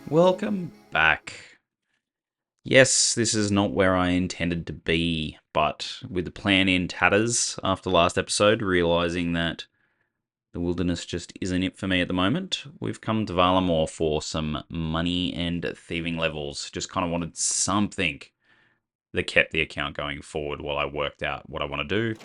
Welcome back. Yes, this is not where I intended to be, but with the plan in tatters after last episode, realizing that the wilderness just isn't it for me at the moment, we've come to Valamore for some money and thieving levels. Just kind of wanted something that kept the account going forward while I worked out what I want to do.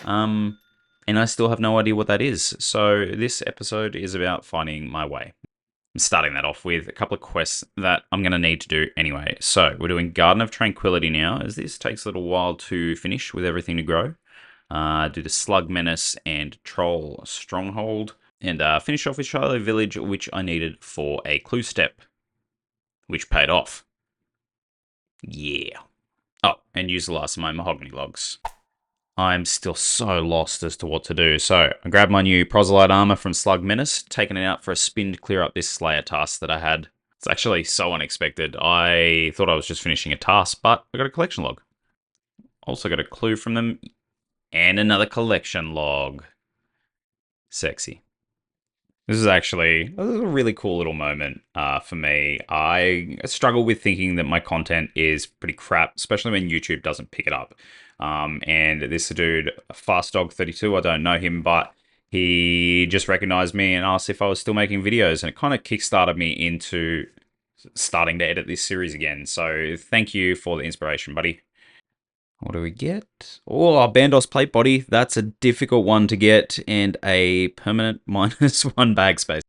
And I still have no idea what that is. So this episode is about finding my way. I'm starting that off with a couple of quests that I'm going to need to do anyway. So we're doing Garden of Tranquility now, as this takes a little while to finish with everything to grow. Do the Slug Menace and Troll Stronghold. And finish off with Shiloh Village, which I needed for a clue step, which paid off. Yeah. Oh, and use the last of my mahogany logs. I'm still so lost as to what to do. So I grabbed my new proselyte armor from Slug Menace, taking it out for a spin to clear up this Slayer task that I had. It's actually so unexpected. I thought I was just finishing a task, but I got a collection log. Also got a clue from them and another collection log. Sexy. This is actually a really cool little moment for me. I struggle with thinking that my content is pretty crap, especially when YouTube doesn't pick it up. And this dude, Fast Dog 32, I don't know him, but he just recognized me and asked if I was still making videos, and it kind of kickstarted me into starting to edit this series again. So thank you for the inspiration, buddy. What do we get? Oh, our Bandos plate body. That's a difficult one to get, and a permanent -1 bag space.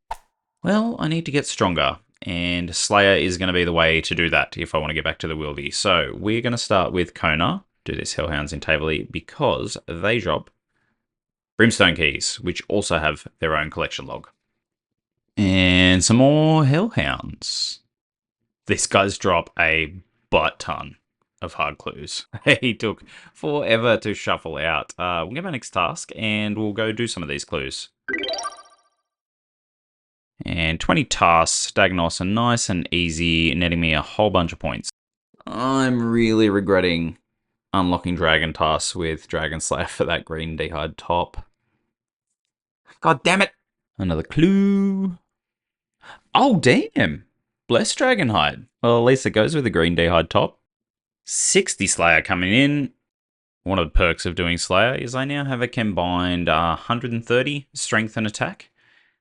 Well, I need to get stronger, and Slayer is going to be the way to do that if I want to get back to the Wildy. So we're going to start with Kona, do this Hellhounds in Taverley, because they drop Brimstone Keys, which also have their own collection log. And some more Hellhounds. These guys drop a butt ton of hard clues. He took forever to shuffle out. We'll get my next task, and we'll go do some of these clues. And 20 tasks, Stagnos are nice and easy, netting me a whole bunch of points. I'm really regretting unlocking Dragon tasks with Dragon Slayer for that green D'hide top. God damn it! Another clue. Oh, damn! Bless Dragonhide. Well, at least it goes with the green D'hide top. 60 Slayer coming in. One of the perks of doing Slayer is I now have a combined 130 strength and attack,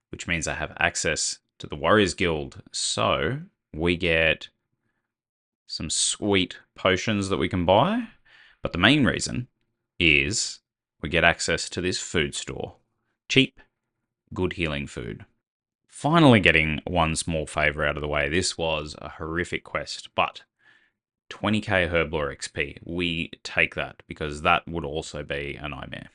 which means I have access to the Warriors Guild. So we get some sweet potions that we can buy. But the main reason is we get access to this food store. Cheap, good healing food. Finally getting one small favor out of the way. This was a horrific quest, but 20k Herblore XP. We take that because that would also be a nightmare.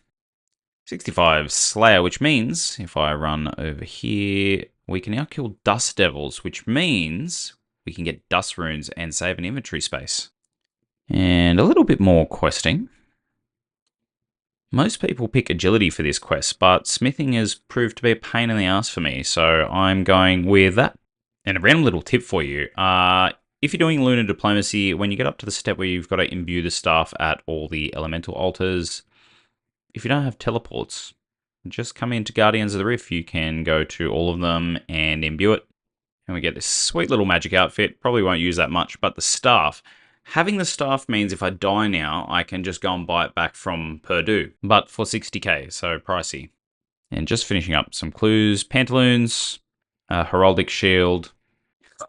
65 Slayer, which means if I run over here, we can now kill Dust Devils, which means we can get Dust Runes and save an inventory space. And a little bit more questing. Most people pick agility for this quest, but smithing has proved to be a pain in the ass for me, so I'm going with that. And a random little tip for you. If you're doing Lunar Diplomacy, when you get up to the step where you've got to imbue the staff at all the elemental altars, if you don't have teleports, just come into Guardians of the Rift. You can go to all of them and imbue it. And we get this sweet little magic outfit. Probably won't use that much, but the staff. Having the staff means if I die now, I can just go and buy it back from Purdue, but for 60k, so pricey. And just finishing up some clues. Pantaloons, Heraldic Shield.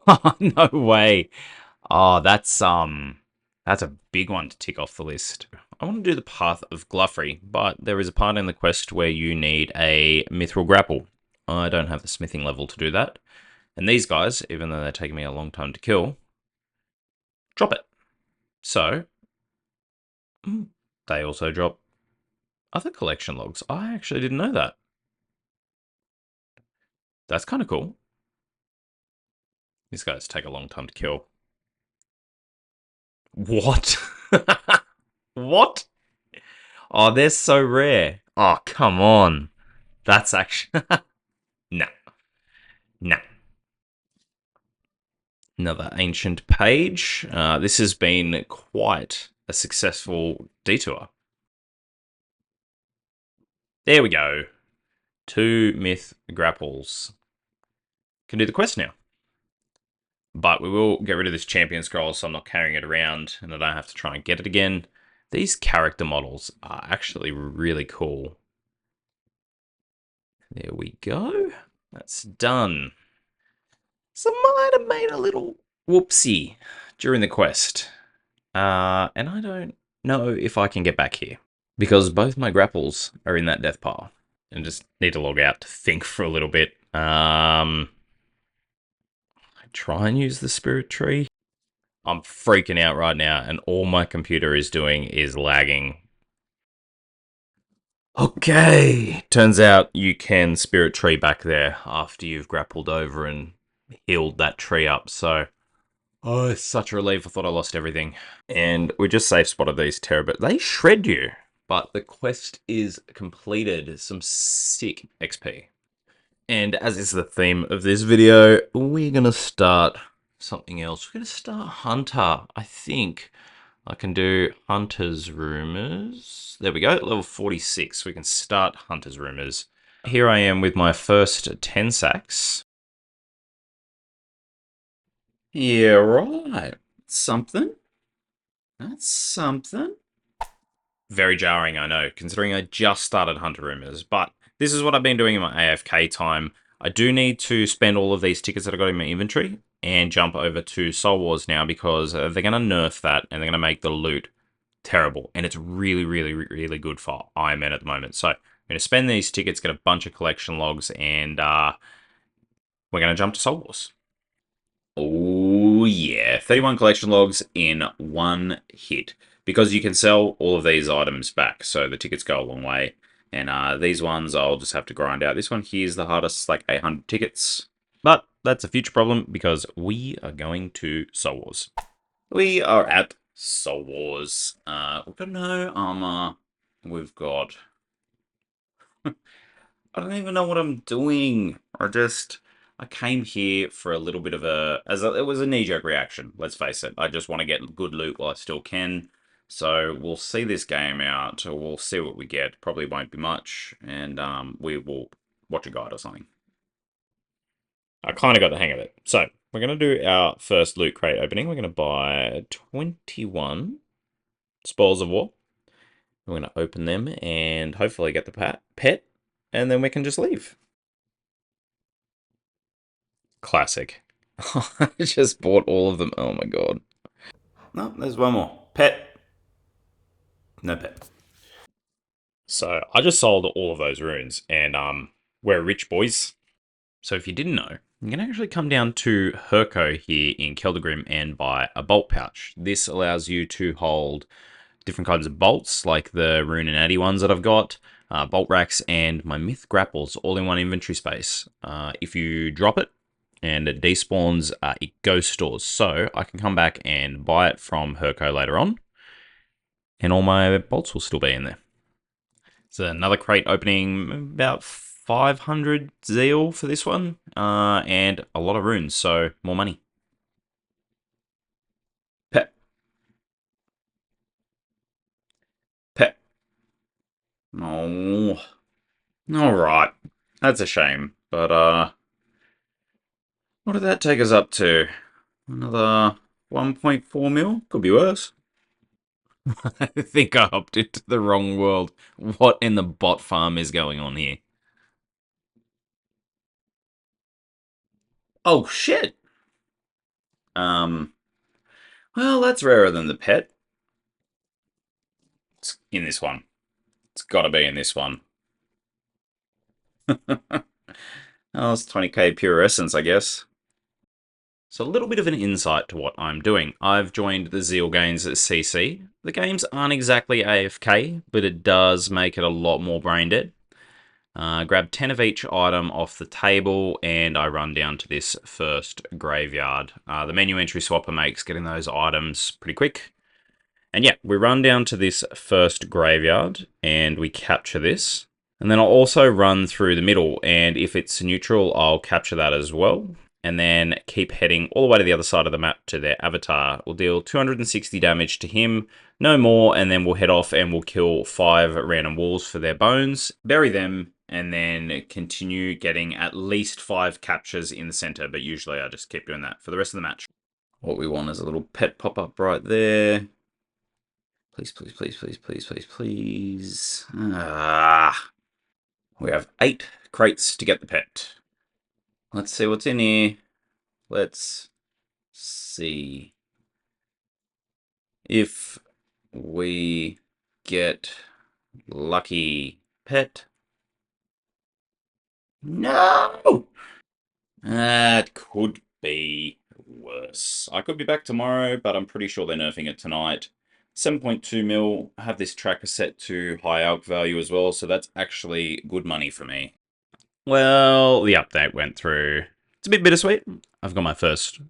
Oh, no way. Oh, that's a big one to tick off the list. I want to do the Path of Gluffrey, but there is a part in the quest where you need a Mithril Grapple. I don't have the smithing level to do that. And these guys, even though they're taking me a long time to kill, drop it. So, they also drop other collection logs. I actually didn't know that. That's kind of cool. These guys take a long time to kill. What? What? Oh, they're so rare. Oh, come on. That's actually... No. No. Another ancient page. This has been quite a successful detour. There we go. 2 myth grapples. Can do the quest now. But we will get rid of this champion scroll so I'm not carrying it around and I don't have to try and get it again. These character models are actually really cool. There we go. That's done. So I might have made a little whoopsie during the quest. And I don't know if I can get back here. Because both my grapples are in that death pile. And just need to log out to think for a little bit. I try and use the spirit tree. I'm freaking out right now, and all my computer is doing is lagging. Okay. Turns out you can spirit tree back there after you've grappled over and healed that tree up. So, oh, it's such a relief. I thought I lost everything. And we just safe spotted these terabit. They shred you. But the quest is completed. Some sick XP. And as is the theme of this video, we're going to start something else. We're going to start Hunter, I think. I can do Hunter's Rumours. There we go, level 46. We can start Hunter's Rumours. Here I am with my first 10 sacks. Yeah, right. Something. That's something. Very jarring, I know, considering I just started Hunter Rumours, but this is what I've been doing in my AFK time. I do need to spend all of these tickets that I got in my inventory and jump over to Soul Wars now because they're going to nerf that and they're going to make the loot terrible. And it's really, really, really good for Ironman at the moment. So I'm going to spend these tickets, get a bunch of collection logs, and we're going to jump to Soul Wars. Oh, yeah. 31 collection logs in one hit. Because you can sell all of these items back, so the tickets go a long way. And these ones I'll just have to grind out. This one here is the hardest, like 800 tickets. But that's a future problem because we are going to Soul Wars. We are at Soul Wars. We've got no armor. We've got... I don't even know what I'm doing. I came here for a little bit of it was a knee-jerk reaction, let's face it. I just want to get good loot while I still can. So we'll see this game out. We'll see what we get. Probably won't be much. And we will watch a guide or something. I kind of got the hang of it. So we're going to do our first loot crate opening. We're going to buy 21 Spoils of War. We're going to open them and hopefully get the pet. And then we can just leave. Classic. I just bought all of them. Oh my god. No, there's one more. Pet. No pet. So I just sold all of those runes, and we're rich boys. So if you didn't know, you can actually come down to Herco here in Keldagrim and buy a bolt pouch. This allows you to hold different kinds of bolts, like the rune and addy ones that I've got, bolt racks, and my myth grapples all in one inventory space. If you drop it, and it despawns, it ghost stores. So I can come back and buy it from Herco later on, and all my bolts will still be in there. So another crate opening, about 500 zeal for this one, and a lot of runes, so more money. Pet. Pet. Oh. Alright. That's a shame, but what did that take us up to? Another 1.4 mil? Could be worse. I think I hopped into the wrong world. What in the bot farm is going on here? Oh, shit! Well, that's rarer than the pet. It's in this one. It's gotta be in this one. Oh, it's 20k pure essence, I guess. So a little bit of an insight to what I'm doing. I've joined the Zeal Games at CC. The games aren't exactly AFK, but it does make it a lot more brain dead. Grab 10 of each item off the table, and I run down to this first graveyard. The menu entry swapper makes getting those items pretty quick. And yeah, we run down to this first graveyard, and we capture this. And then I'll also run through the middle, and if it's neutral, I'll capture that as well. And then keep heading all the way to the other side of the map to their avatar. We'll deal 260 damage to him, no more, and then we'll head off and we'll kill 5 random wolves for their bones, bury them, and then continue getting at least 5 captures in the center, but usually I just keep doing that for the rest of the match. What we want is a little pet pop-up right there. Please, please, please, please, please, please, please. Ah. We have 8 crates to get the pet. Let's see what's in here. Let's see if we get lucky. Pet. No! That could be worse. I could be back tomorrow, but I'm pretty sure they're nerfing it tonight. 7.2 mil. I have this tracker set to high alk value as well, so that's actually good money for me. Well, the update went through. It's a bit bittersweet. I've got my first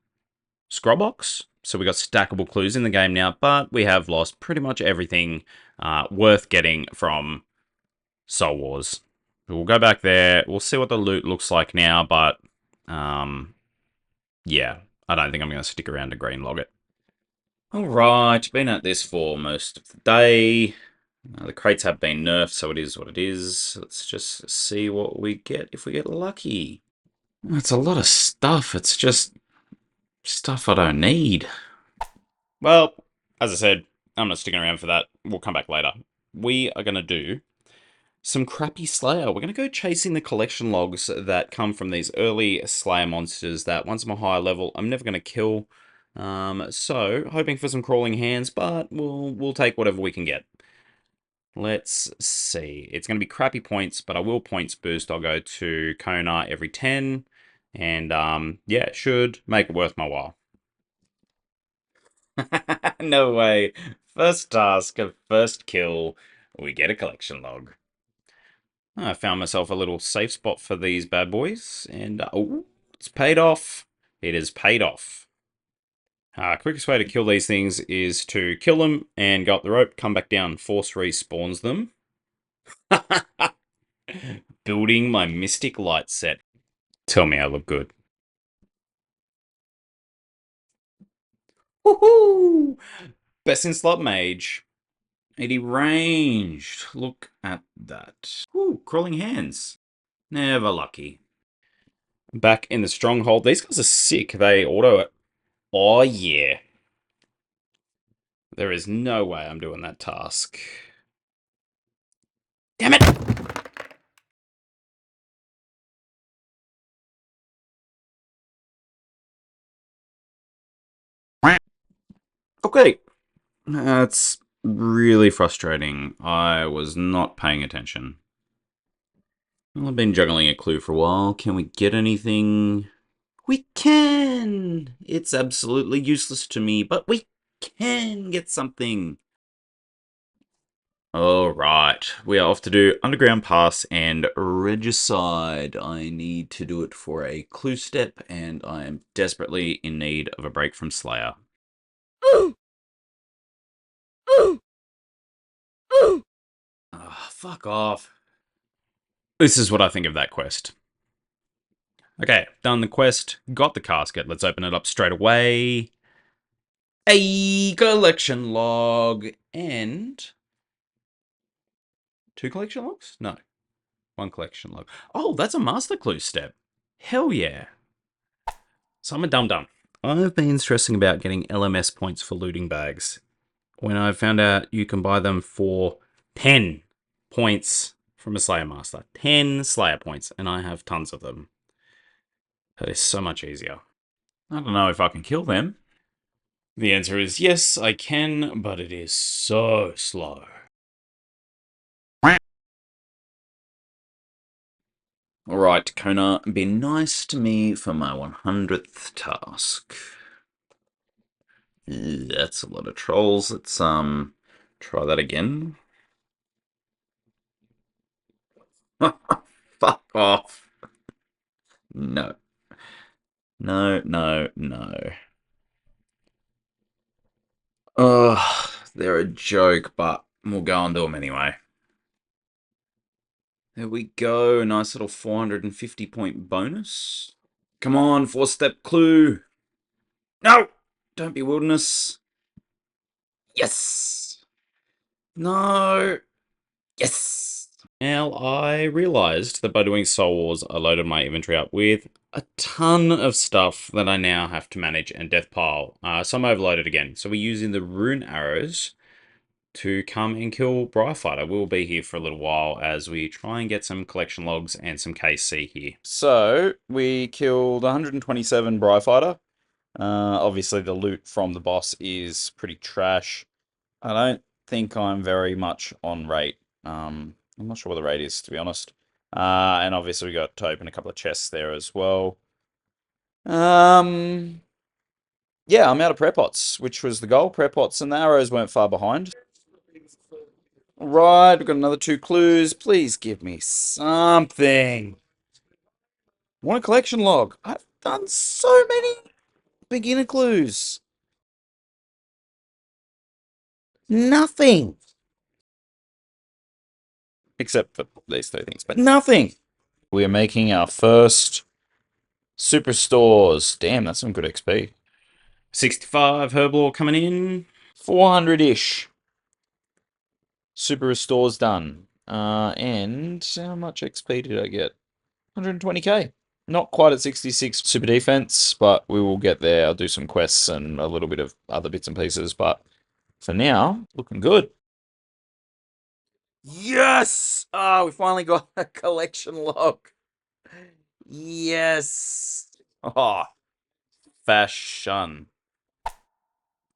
scroll box, so we got stackable clues in the game now, but we have lost pretty much everything worth getting from Soul Wars. We'll go back there. We'll see what the loot looks like now, but yeah, I don't think I'm going to stick around to green log it. Alright, been at this for most of the day. The crates have been nerfed, so it is what it is. Let's just see what we get if we get lucky. It's a lot of stuff. It's just stuff I don't need. Well, as I said, I'm not sticking around for that. We'll come back later. We are going to do some crappy Slayer. We're going to go chasing the collection logs that come from these early Slayer monsters that once I'm a higher level, I'm never going to kill. So, hoping for some crawling hands, but we'll take whatever we can get. Let's see. It's going to be crappy points, but I will points boost. I'll go to Kona every 10. And, yeah, it should make it worth my while. No way. First task of first kill, we get a collection log. I found myself a little safe spot for these bad boys, and oh, it's paid off. It is paid off. Quickest way to kill these things is to kill them and go up the rope, come back down, force respawns them. Building my Mystic Light set. Tell me I look good. Woohoo! Best in slot mage. 80 ranged. Look at that. Ooh, crawling hands. Never lucky. Back in the stronghold. These guys are sick. They auto it. Oh, yeah. There is no way I'm doing that task. Damn it! Okay. That's really frustrating. I was not paying attention. Well, I've been juggling a clue for a while. Can we get anything? We can! It's absolutely useless to me, but we can get something. Alright, we are off to do Underground Pass and Regicide. I need to do it for a clue step, and I am desperately in need of a break from Slayer. Ooh! Ooh! Ooh! Oh, fuck off. This is what I think of that quest. Okay, done the quest, got the casket. Let's open it up straight away. A collection log and 2 collection logs? No, 1 collection log. Oh, that's a master clue step. Hell yeah. So I'm a dum-dum. I've been stressing about getting LMS points for looting bags. When I found out you can buy them for 10 points from a Slayer Master. 10 Slayer points, and I have tons of them. That is so much easier. I don't know if I can kill them. The answer is yes, I can, but it is so slow. Alright, Kona, be nice to me for my 100th task. That's a lot of trolls. Let's try that again. Fuck off. No. No, no, no. Ugh, they're a joke, but we'll go and do them anyway. There we go. Nice little 450 point bonus. Come on, 4-step clue. No! Don't be wilderness. Yes! No! Yes! Now, I realized that by doing Soul Wars, I loaded my inventory up with a ton of stuff that I now have to manage and death pile. So I'm overloaded again. So we're using the rune arrows to come and kill Briarfighter. We'll be here for a little while as we try and get some collection logs and some KC here. So we killed 127 Briarfighter. Obviously, the loot from the boss is pretty trash. I don't think I'm very much on rate. I'm not sure what the rate is, to be honest. And obviously we got to open a couple of chests there as well. Yeah, I'm out of prayer pots, which was the goal. Prayer pots and the arrows weren't far behind. Right, we've got another 2 clues. Please give me something. Want a collection log? I've done so many beginner clues. Nothing. Except for these 3 things, but nothing. We are making our first superstores. Damn, that's some good XP. 65 Herblore coming in. 400-ish. Super restores done. And how much XP did I get? 120k. Not quite at 66 super defense, but we will get there. I'll do some quests and a little bit of other bits and pieces, but for now, looking good. Yes! Ah, we finally got a collection log. Yes. Oh, fashion.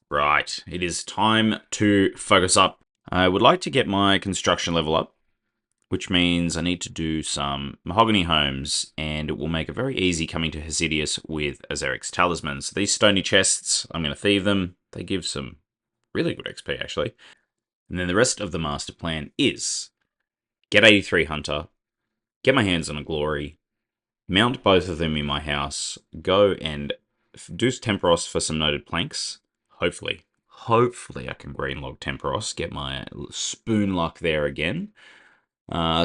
Right, it is time to focus up. I would like to get my construction level up, which means I need to do some mahogany homes, and it will make it very easy coming to Hesidius with Azeric's talismans. So these stony chests, I'm going to thieve them. They give some really good XP, actually. And then the rest of the master plan is get 83 Hunter, get my hands on a Glory, mount both of them in my house, go and do Temporos for some noted planks. Hopefully I can greenlog Temporos, get my spoon luck there again.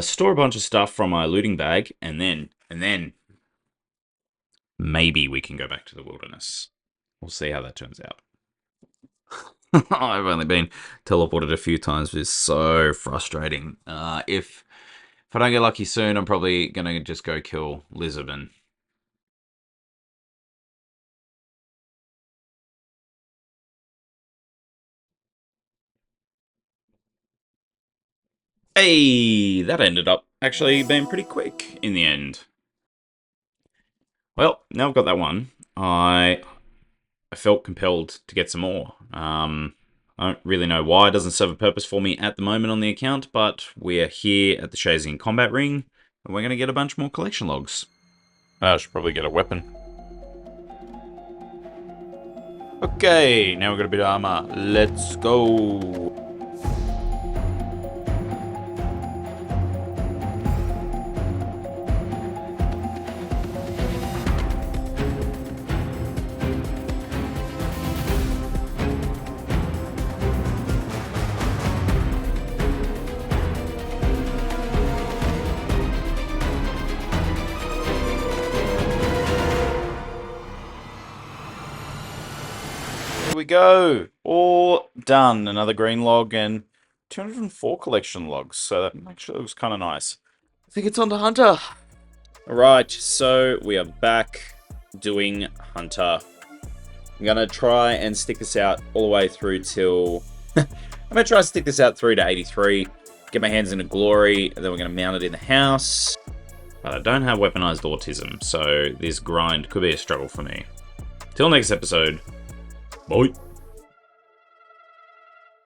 Store a bunch of stuff from my looting bag, and then maybe we can go back to the wilderness. We'll see how that turns out. I've only been teleported a few times, which is so frustrating. If I don't get lucky soon, I'm probably gonna just go kill Lisbon. Hey, that ended up actually being pretty quick in the end. Well, now I've got that one. I felt compelled to get some more. I don't really know why. It doesn't serve a purpose for me at the moment on the account, but we're here at the Shazian Combat Ring, and we're going to get a bunch more collection logs. I should probably get a weapon. Okay, now we've got a bit of armor. Let's go. We go. All done. Another green log and 204 collection logs. So that actually looks kind of nice. I think it's on to Hunter. Alright, so we are back doing Hunter. I'm going to try and stick this out all the way through till... I'm going to try and stick this out through to 83. Get my hands into Glory. And then we're going to mount it in the house. But I don't have weaponized autism, so this grind could be a struggle for me. Till next episode. Bye.